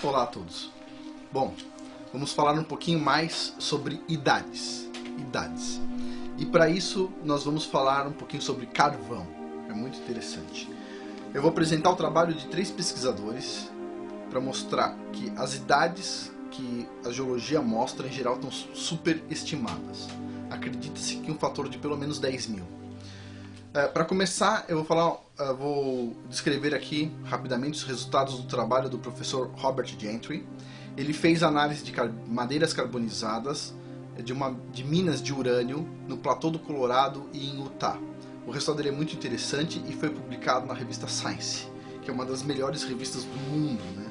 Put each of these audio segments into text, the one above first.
Olá a todos. Bom, vamos falar um pouquinho mais sobre idades. E para isso nós vamos falar um pouquinho sobre carvão. É muito interessante. Eu vou apresentar o trabalho de 3 pesquisadores para mostrar que as idades que a geologia mostra em geral estão superestimadas. Acredita-se que um fator de pelo menos 10 mil. Para começar, eu vou descrever aqui rapidamente os resultados do trabalho do professor Robert Gentry. Ele fez análise de madeiras carbonizadas de minas de urânio no Platô do Colorado e em Utah. O resultado dele é muito interessante e foi publicado na revista Science, que é uma das melhores revistas do mundo, né?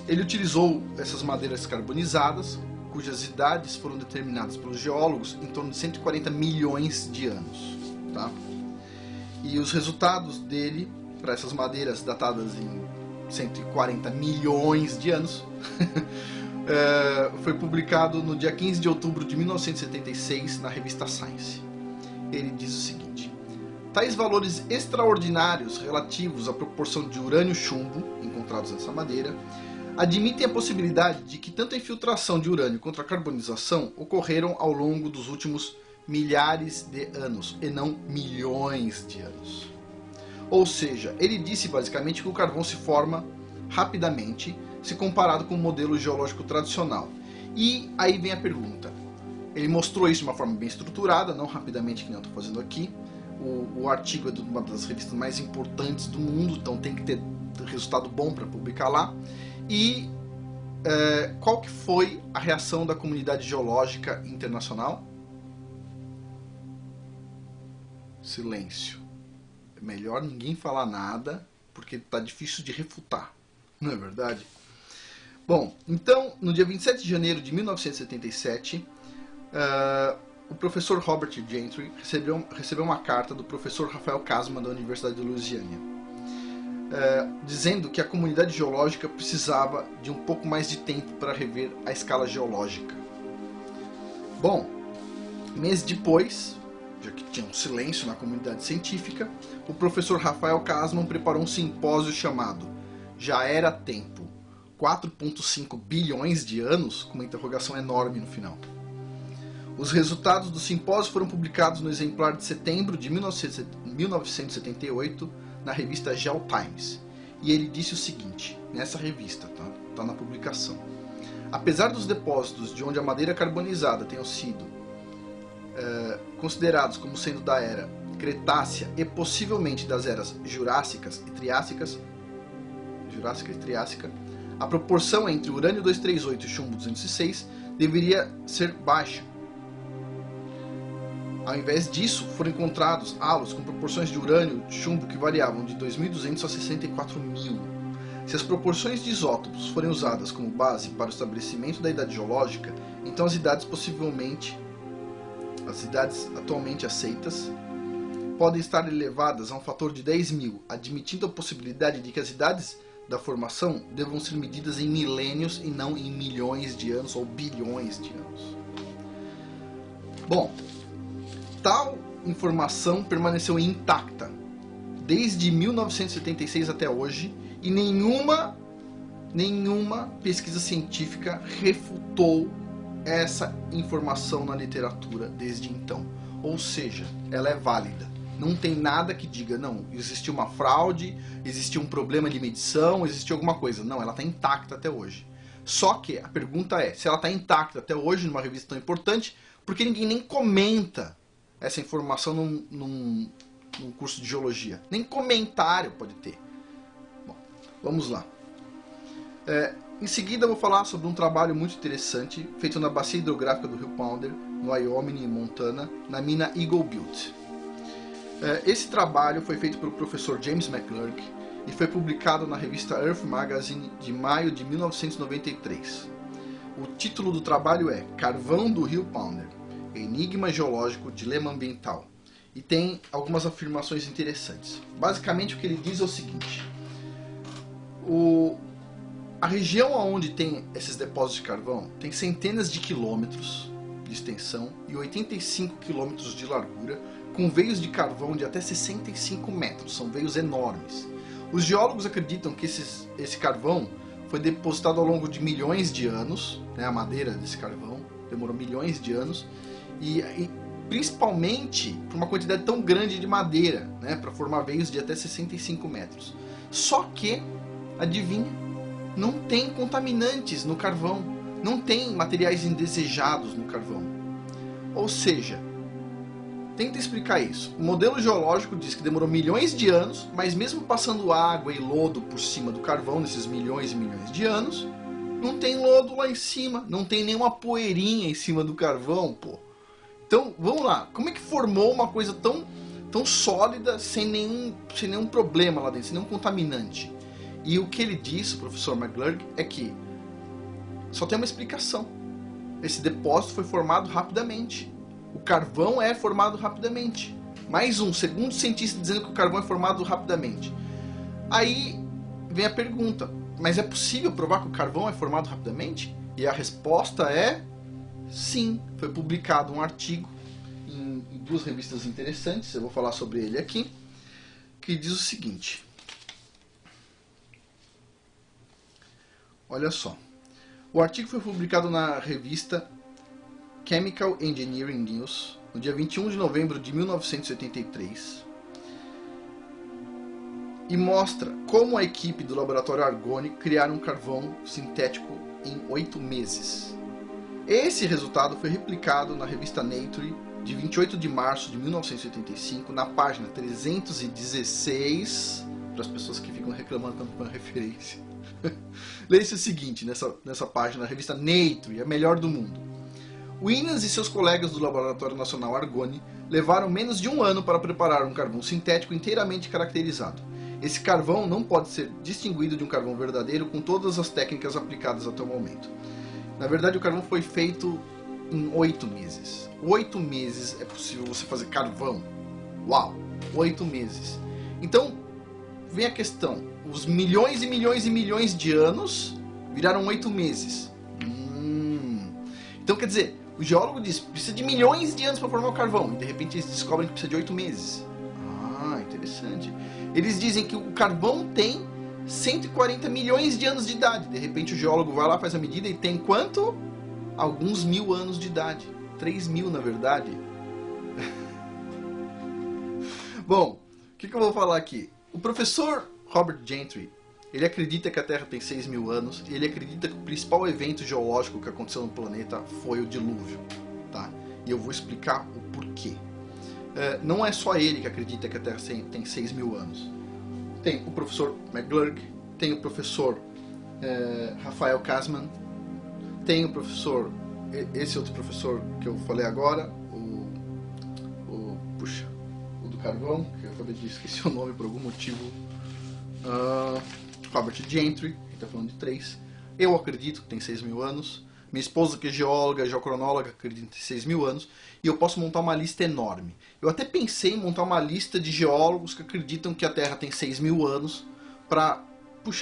Ele utilizou essas madeiras carbonizadas, cujas idades foram determinadas pelos geólogos em torno de 140 milhões de anos. Tá? E os resultados dele, para essas madeiras datadas em 140 milhões de anos, foi publicado no dia 15 de outubro de 1976 na revista Science. Ele diz o seguinte: tais valores extraordinários relativos à proporção de urânio-chumbo encontrados nessa madeira admitem a possibilidade de que tanto a infiltração de urânio quanto a carbonização ocorreram ao longo dos últimos milhares de anos, e não milhões de anos. Ou seja, ele disse basicamente que o carvão se forma rapidamente se comparado com o modelo geológico tradicional. E aí vem a pergunta. Ele mostrou isso de uma forma bem estruturada, não rapidamente que nem eu estou fazendo aqui. O artigo é de uma das revistas mais importantes do mundo, então tem que ter resultado bom para publicar lá. E qual que foi a reação da comunidade geológica internacional? Silêncio. É melhor ninguém falar nada, porque está difícil de refutar, não é verdade? Bom, então, no dia 27 de janeiro de 1977, o professor Robert Gentry recebeu uma carta do professor Rafael Kasman da Universidade de Louisiana, dizendo que a comunidade geológica precisava de um pouco mais de tempo para rever a escala geológica. Bom, meses depois, já que tinha um silêncio na comunidade científica, o professor Rafael Kasman preparou um simpósio chamado Já Era Tempo, 4,5 bilhões de anos, com uma interrogação enorme no final. Os resultados do simpósio foram publicados no exemplar de setembro de 1978 na revista Geotimes. E ele disse o seguinte, nessa revista, tá na publicação: apesar dos depósitos de onde a madeira carbonizada tenham sido considerados como sendo da era Cretácea e possivelmente das eras Jurássica e Triássica, a proporção entre urânio 238 e chumbo 206 deveria ser baixa. Ao invés disso, foram encontrados halos com proporções de urânio e chumbo que variavam de 2.200 a 64.000. Se as proporções de isótopos forem usadas como base para o estabelecimento da idade geológica, então as idades atualmente aceitas podem estar elevadas a um fator de 10 mil, admitindo a possibilidade de que as idades da formação devam ser medidas em milênios e não em milhões de anos ou bilhões de anos. Bom, tal informação permaneceu intacta desde 1976 até hoje e nenhuma pesquisa científica refutou essa informação na literatura desde então. Ou seja, ela é válida. Não tem nada que diga, não, existiu uma fraude, existiu um problema de medição, existiu alguma coisa. Não, ela está intacta até hoje. Só que a pergunta é, se ela está intacta até hoje numa revista tão importante, por que ninguém nem comenta essa informação num curso de geologia? Nem comentário pode ter. Bom, vamos lá. Em seguida eu vou falar sobre um trabalho muito interessante feito na bacia hidrográfica do rio Powder, no Wyoming e Montana, na mina Eagle Butte. Esse trabalho foi feito pelo professor James McGurk e foi publicado na revista Earth Magazine de maio de 1993. O título do trabalho é Carvão do Rio Powder, Enigma Geológico, Dilema Ambiental, e tem algumas afirmações interessantes. Basicamente o que ele diz é o seguinte: a região onde tem esses depósitos de carvão tem centenas de quilômetros de extensão e 85 quilômetros de largura, com veios de carvão de até 65 metros, são veios enormes. Os geólogos acreditam que esse carvão foi depositado ao longo de milhões de anos, né, a madeira desse carvão demorou milhões de anos, e principalmente por uma quantidade tão grande de madeira, né, para formar veios de até 65 metros. Só que, adivinha, não tem contaminantes no carvão, não tem materiais indesejados no carvão. Ou seja, tenta explicar isso. O modelo geológico diz que demorou milhões de anos, mas mesmo passando água e lodo por cima do carvão nesses milhões e milhões de anos, não tem lodo lá em cima, não tem nenhuma poeirinha em cima do carvão, pô. Então, vamos lá. Como é que formou uma coisa tão sólida sem nenhum problema lá dentro, sem nenhum contaminante? E o que ele diz, o professor McGlurk, é que só tem uma explicação. Esse depósito foi formado rapidamente. O carvão é formado rapidamente. Mais um, segundo cientista dizendo que o carvão é formado rapidamente. Aí vem a pergunta, mas é possível provar que o carvão é formado rapidamente? E a resposta é sim. Foi publicado um artigo em duas revistas interessantes, eu vou falar sobre ele aqui, que diz o seguinte. Olha só. O artigo foi publicado na revista Chemical Engineering News, no dia 21 de novembro de 1983, e mostra como a equipe do laboratório Argonne criaram um carvão sintético em 8 meses. Esse resultado foi replicado na revista Nature, de 28 de março de 1985, na página 316, para as pessoas que ficam reclamando quando põe referência. Leia-se o seguinte, nessa página, a revista Nature, a melhor do mundo. Williams e seus colegas do Laboratório Nacional Argonne levaram menos de um ano para preparar um carvão sintético inteiramente caracterizado. Esse carvão não pode ser distinguido de um carvão verdadeiro com todas as técnicas aplicadas até o momento. Na verdade, o carvão foi feito em 8 meses. 8 meses é possível você fazer carvão. Uau! 8 meses. Então, vem a questão. Os milhões e milhões e milhões de anos viraram 8 meses. Então, quer dizer, o geólogo diz que precisa de milhões de anos para formar o carvão. E de repente eles descobrem que precisa de 8 meses. Ah, interessante. Eles dizem que o carvão tem 140 milhões de anos de idade. De repente o geólogo vai lá, faz a medida e tem quanto? Alguns mil anos de idade. 3.000 na verdade. Bom, o que eu vou falar aqui? O professor Robert Gentry, ele acredita que a Terra tem 6.000 anos e ele acredita que o principal evento geológico que aconteceu no planeta foi o dilúvio. Tá? E eu vou explicar o porquê. Não é só ele que acredita que a Terra tem 6.000 anos. Tem o professor McGlurk, tem o professor Rafael Kasman, tem o professor, esse outro professor que eu falei agora, o do carvão, que eu acabei de esquecer o nome por algum motivo, Robert Gentry, que está falando de 3. Eu acredito que tem 6.000 anos. Minha esposa, que é geóloga, geocronóloga, acredita em 6.000 anos. E eu posso montar uma lista enorme. Eu até pensei em montar uma lista de geólogos que acreditam que a Terra tem 6.000 anos para,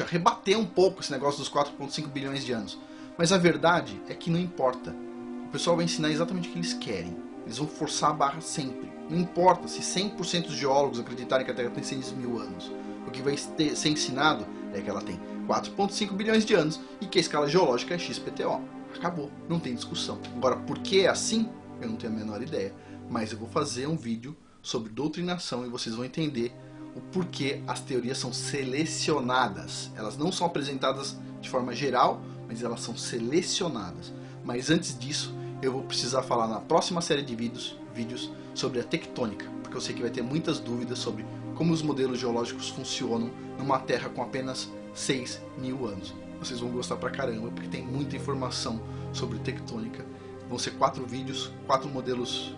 rebater um pouco esse negócio dos 4,5 bilhões de anos. Mas a verdade é que não importa. O pessoal vai ensinar exatamente o que eles querem. Eles vão forçar a barra sempre. Não importa se 100% dos geólogos acreditarem que a Terra tem 6.000 anos. O que vai ser ensinado é que ela tem 4,5 bilhões de anos e que a escala geológica é XPTO. Acabou, não tem discussão. Agora, por que é assim? Eu não tenho a menor ideia. Mas eu vou fazer um vídeo sobre doutrinação e vocês vão entender o porquê as teorias são selecionadas. Elas não são apresentadas de forma geral, mas elas são selecionadas. Mas antes disso, eu vou precisar falar na próxima série de vídeos sobre a tectônica, porque eu sei que vai ter muitas dúvidas sobre como os modelos geológicos funcionam numa Terra com apenas 6.000 anos. Vocês vão gostar pra caramba, porque tem muita informação sobre tectônica. Vão ser 4 vídeos, 4 modelos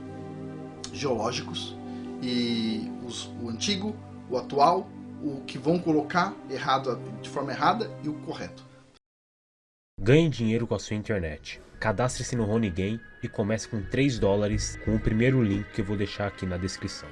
geológicos, e o antigo, o atual, o que vão colocar errado de forma errada e o correto. Ganhe dinheiro com a sua internet. Cadastre-se no RoniGame e comece com $3 com o primeiro link que eu vou deixar aqui na descrição.